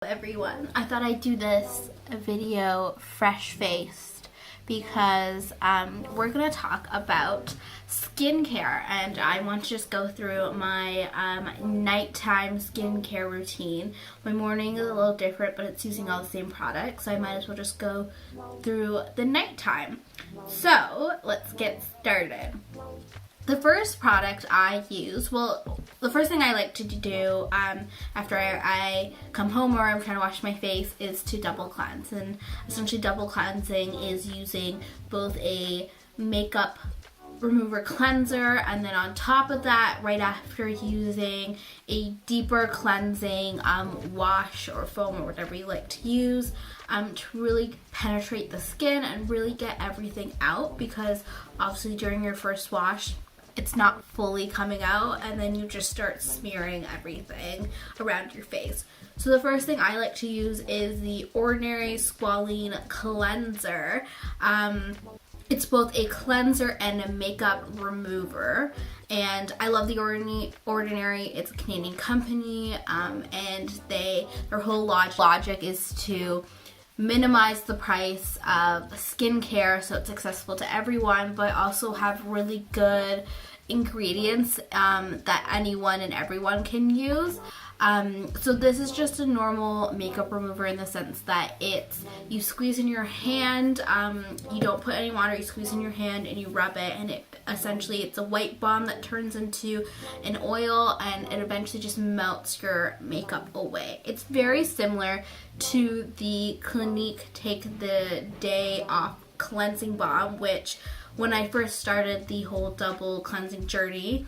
Everyone, I thought I'd do this video fresh-faced because we're gonna talk about skincare, and I want to just go through my nighttime skincare routine. My morning is a little different, but it's using all the same products, so I might as well just go through the nighttime. So let's get started. The first product I use, well, the first thing I like to do after I come home or I'm trying to wash my face is to double cleanse. And essentially double cleansing is using both a makeup remover cleanser and then on top of that, right after, using a deeper cleansing wash or foam or whatever you like to use to really penetrate the skin and really get everything out, because obviously during your first wash, it's not fully coming out, and then you just start smearing everything around your face. So the first thing I like to use is the Ordinary Squalene Cleanser. It's both a cleanser and a makeup remover, and I love the Ordinary. It's a Canadian company, and their whole logic is to minimize the price of skincare so it's accessible to everyone, but also have really good ingredients that anyone and everyone can use. So this is just a normal makeup remover in the sense that you squeeze in your hand, you don't put any water, you squeeze in your hand and you rub it, and it's a white balm that turns into an oil, and it eventually just melts your makeup away. It's very similar to the Clinique Take the Day Off Cleansing Balm, which when I first started the whole double cleansing journey,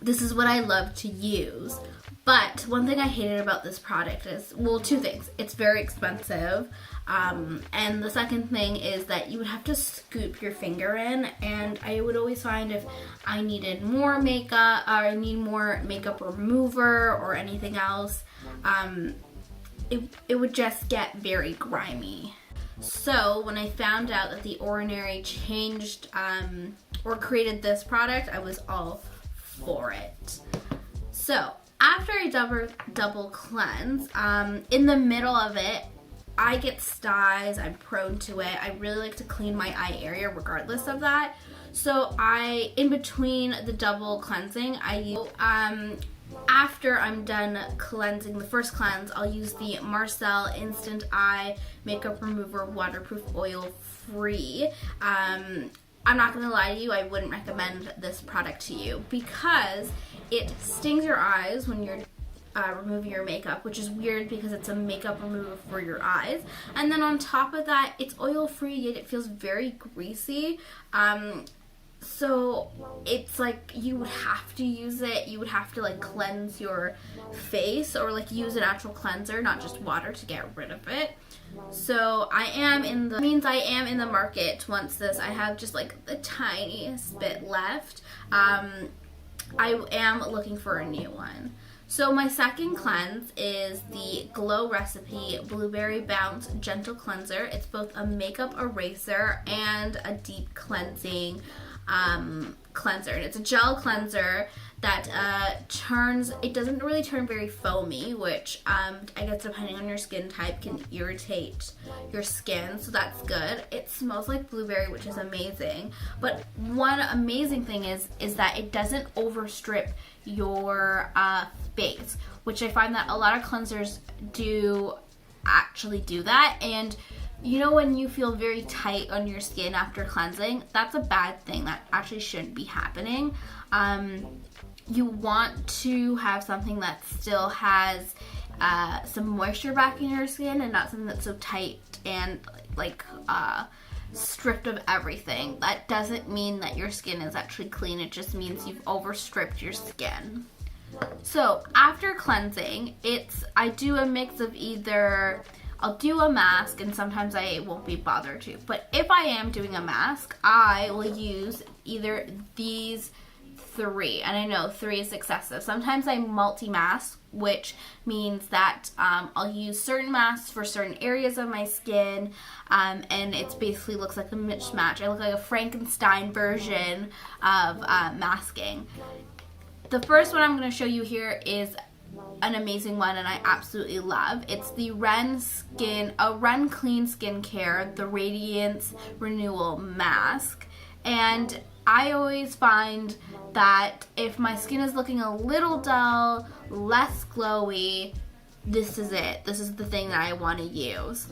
this is what I love to use. But one thing I hated about this product is, well, two things. It's very expensive, and the second thing is that you would have to scoop your finger in, and I would always find if I needed more makeup, or I need more makeup remover or anything else, it would just get very grimy. So when I found out that the Ordinary changed or created this product, I was all for it. So after I double cleanse, in the middle of it, I get styes, I'm prone to it. I really like to clean my eye area regardless of that. So in between the double cleansing, after I'm done cleansing the first cleanse, I'll use the Marcel Instant Eye Makeup Remover Waterproof Oil Free. I'm not going to lie to you, I wouldn't recommend this product to you because it stings your eyes when you're removing your makeup, which is weird because it's a makeup remover for your eyes. And then on top of that, it's oil free, yet it feels very greasy. So it's like you would have to use it. You would have to like cleanse your face or like use a natural cleanser, not just water, to get rid of it. So I am in the market once this. I have just like the tiniest bit left. I am looking for a new one. So my second cleanse is the Glow Recipe Blueberry Bounce Gentle Cleanser. It's both a makeup eraser and a deep cleansing cleanser, and it's a gel cleanser that it doesn't really turn very foamy, which I guess depending on your skin type can irritate your skin, so that's good. It smells like blueberry, which is amazing, but one amazing thing is that it doesn't overstrip your face, which I find that a lot of cleansers do actually do that. And you know, when you feel very tight on your skin after cleansing, that's a bad thing. That actually shouldn't be happening. You want to have something that still has some moisture back in your skin, and not something that's so tight and stripped of everything. That doesn't mean that your skin is actually clean. It just means you've overstripped your skin. So after cleansing, I do a mix of I'll do a mask, and sometimes I won't be bothered to. But if I am doing a mask, I will use either these three. And I know 3 is excessive. Sometimes I multi-mask, which means that I'll use certain masks for certain areas of my skin. And it basically looks like a mismatch. I look like a Frankenstein version of masking. The first one I'm going to show you here is an amazing one and I absolutely love. It's the Ren Clean Skincare, the Radiance Renewal Mask. And I always find that if my skin is looking a little dull, less glowy, this is it. This is the thing that I want to use.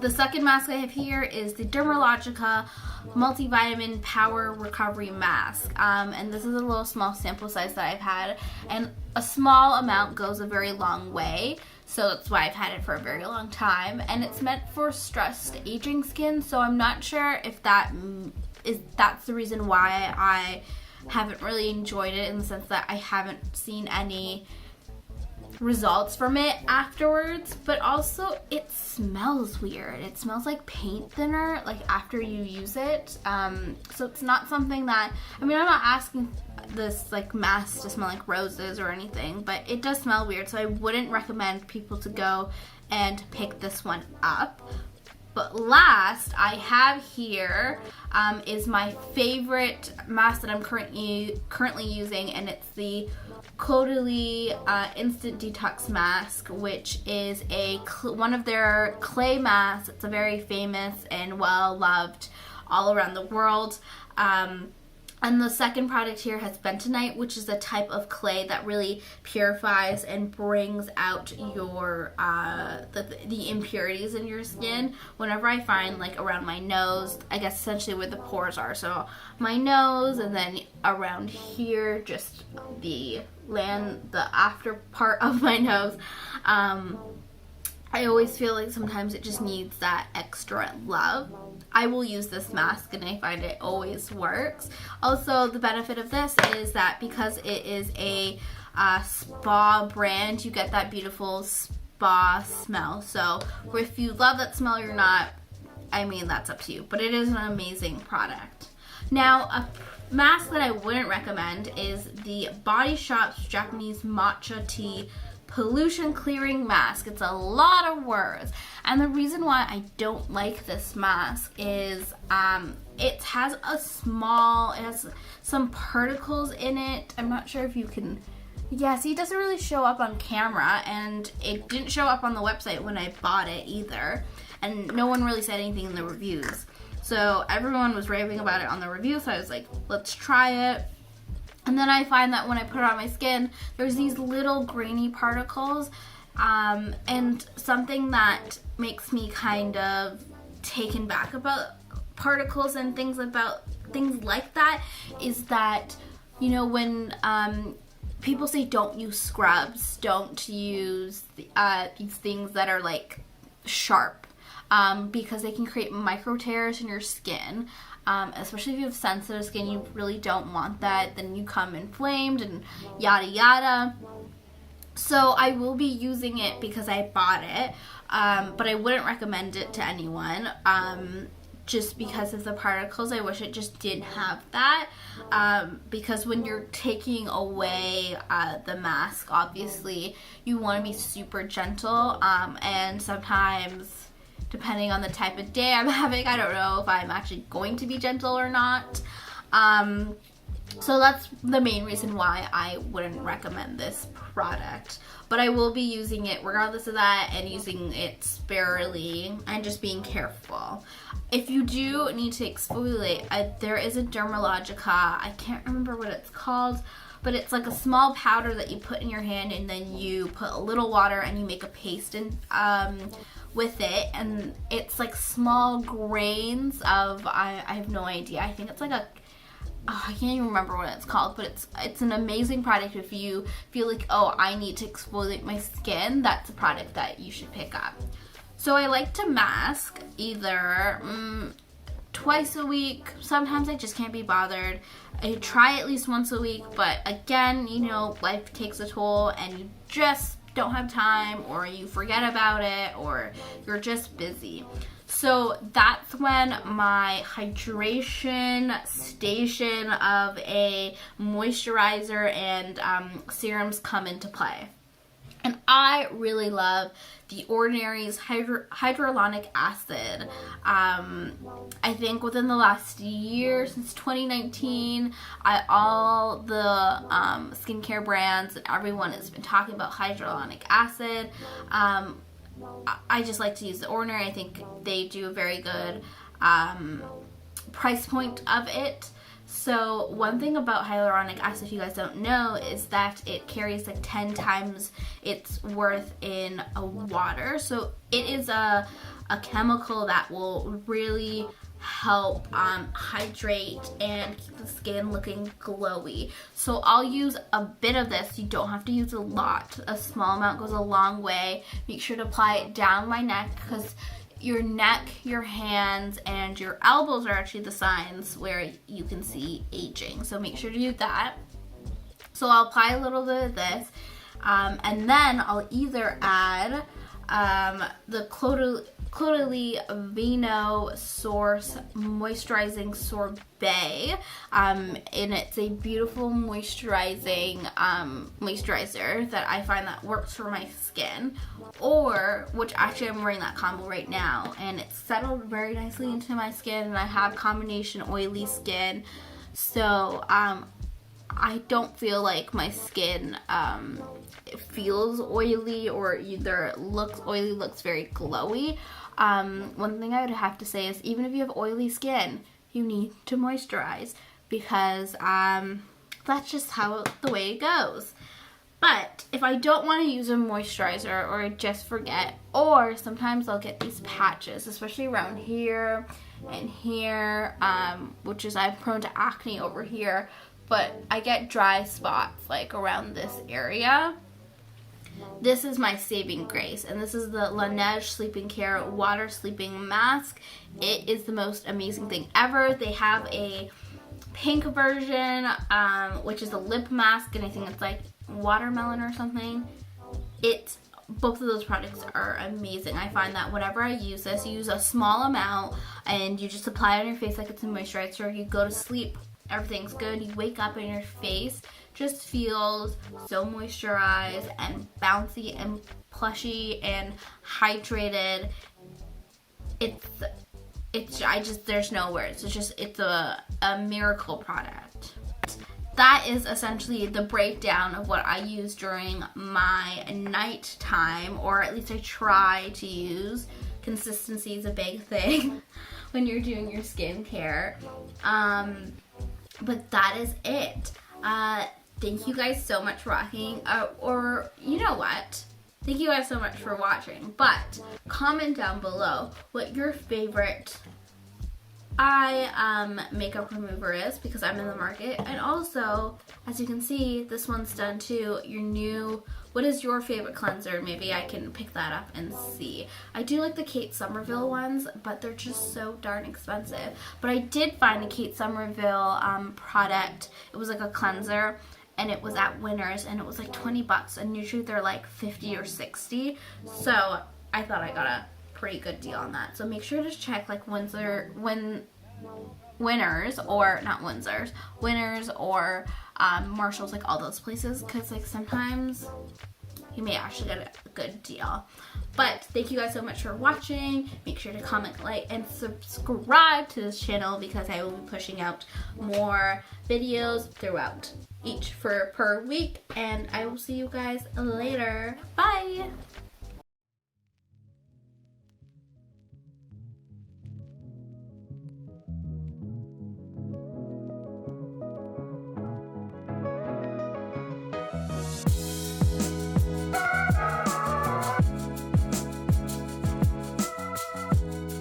The second mask I have here is the Dermalogica Multivitamin Power Recovery Mask. And this is a little small sample size that I've had. And a small amount goes a very long way. So that's why I've had it for a very long time. And it's meant for stressed aging skin. So I'm not sure if that's the reason why I haven't really enjoyed it, in the sense that I haven't seen any results from it afterwards. But also it smells weird. It smells like paint thinner, like after you use it. So it's not something that, I mean, I'm not asking this like mask to smell like roses or anything, but it does smell weird, so I wouldn't recommend people to go and pick this one up. But last I have here is my favorite mask that I'm currently using, and it's the Caudalie Instant Detox Mask, which is one of their clay masks. It's a very famous and well loved all around the world. And the second product here has bentonite, which is a type of clay that really purifies and brings out your the impurities in your skin. Whenever I find, like, around my nose, I guess essentially where the pores are, so my nose, and then around here, just the after part of my nose, I always feel like sometimes it just needs that extra love. I will use this mask and I find it always works. Also, the benefit of this is that because it is a spa brand, you get that beautiful spa smell. So if you love that smell or not, I mean, that's up to you. But it is an amazing product. Now, a mask that I wouldn't recommend is the Body Shop's Japanese Matcha Tea Pollution Clearing Mask. It's a lot of words, and the reason why I don't like this mask is it has some particles in it. I'm not sure if you can, see, it doesn't really show up on camera, and it didn't show up on the website when I bought it either, and no one really said anything in the reviews. So everyone was raving about it on the review, so I was like, let's try it. And then I find that when I put it on my skin, there's these little grainy particles. And something that makes me kind of taken back about particles and things like that is that, you know, when people say don't use scrubs, don't use these things that are like sharp, because they can create micro tears in your skin. Especially if you have sensitive skin, you really don't want that. Then you come inflamed and yada yada. So I will be using it because I bought it, but I wouldn't recommend it to anyone just because of the particles. I wish it just didn't have that, because when you're taking away the mask, obviously you want to be super gentle, and sometimes, depending on the type of day I'm having, I don't know if I'm actually going to be gentle or not. So that's the main reason why I wouldn't recommend this product. But I will be using it regardless of that, and using it sparingly and just being careful. If you do need to exfoliate, there is a Dermalogica, I can't remember what it's called, but it's like a small powder that you put in your hand, and then you put a little water and you make a paste with it, and it's like small grains of, I have no idea, I think it's like I can't even remember what it's called, but it's an amazing product. If you feel like, oh, I need to exfoliate my skin, that's a product that you should pick up. So I like to mask either twice a week. Sometimes I just can't be bothered. I try at least once a week, but again, you know, life takes a toll and you just don't have time, or you forget about it, or you're just busy. So that's when my hydration station of a moisturizer and serums come into play. And I really love The Ordinary's hyaluronic acid. I think within the last year, since 2019, all the skincare brands and everyone has been talking about hyaluronic acid. I just like to use The Ordinary. I think they do a very good price point of it. So one thing about hyaluronic acid, if you guys don't know, is that it carries like 10 times its worth in water. So it is a chemical that will really help hydrate and keep the skin looking glowy. So I'll use a bit of this. You don't have to use a lot. A small amount goes a long way. Make sure to apply it down my neck, because your neck, your hands, and your elbows are actually the signs where you can see aging. So make sure to do that. So I'll apply a little bit of this, and then I'll either add the Caudalie Vino Source Moisturizing Sorbet, and it's a beautiful moisturizing moisturizer that I find that works for my skin. Or, which actually I'm wearing that combo right now, and it's settled very nicely into my skin, and I have combination oily skin, so I don't feel like my skin feels oily or either looks oily, looks very glowy. One thing I would have to say is, even if you have oily skin, you need to moisturize, because that's just how the way it goes. But if I don't want to use a moisturizer, or I just forget, or sometimes I'll get these patches, especially around here and here, which is, I'm prone to acne over here, but I get dry spots like around this area. This is my saving grace, and this is the Laneige Sleeping Care Water Sleeping Mask. It is the most amazing thing ever. They have a pink version, which is a lip mask, and I think it's like watermelon or something. Both of those products are amazing. I find that whenever I use this, you use a small amount and you just apply it on your face like it's a moisturizer. You go to sleep, everything's good. You wake up and your face just feels so moisturized and bouncy and plushy and hydrated. There's no words. It's a miracle product. That is essentially the breakdown of what I use during my nighttime, or at least I try to use. Consistency is a big thing when you're doing your skincare. But that is it. Thank you guys so much for watching. Or you know what? Thank you guys so much for watching. But comment down below what your favorite makeup remover is, because I'm in the market. And also, as you can see, this one's done too. What is your favorite cleanser? Maybe I can pick that up and see. I do like the Kate Somerville ones, but they're just so darn expensive. But I did find a Kate Somerville product. It was like a cleanser, and it was at Winners, and it was like 20 bucks, and usually they're like 50 or 60. So I thought I got a pretty good deal on that. So make sure to check like Winners, or not Windsor's, Winners, or Marshall's, like all those places, because like sometimes you may actually get a good deal. But thank you guys so much for watching. Make sure to comment, like, and subscribe to this channel, because I will be pushing out more videos throughout per week. And I will see you guys later. Bye!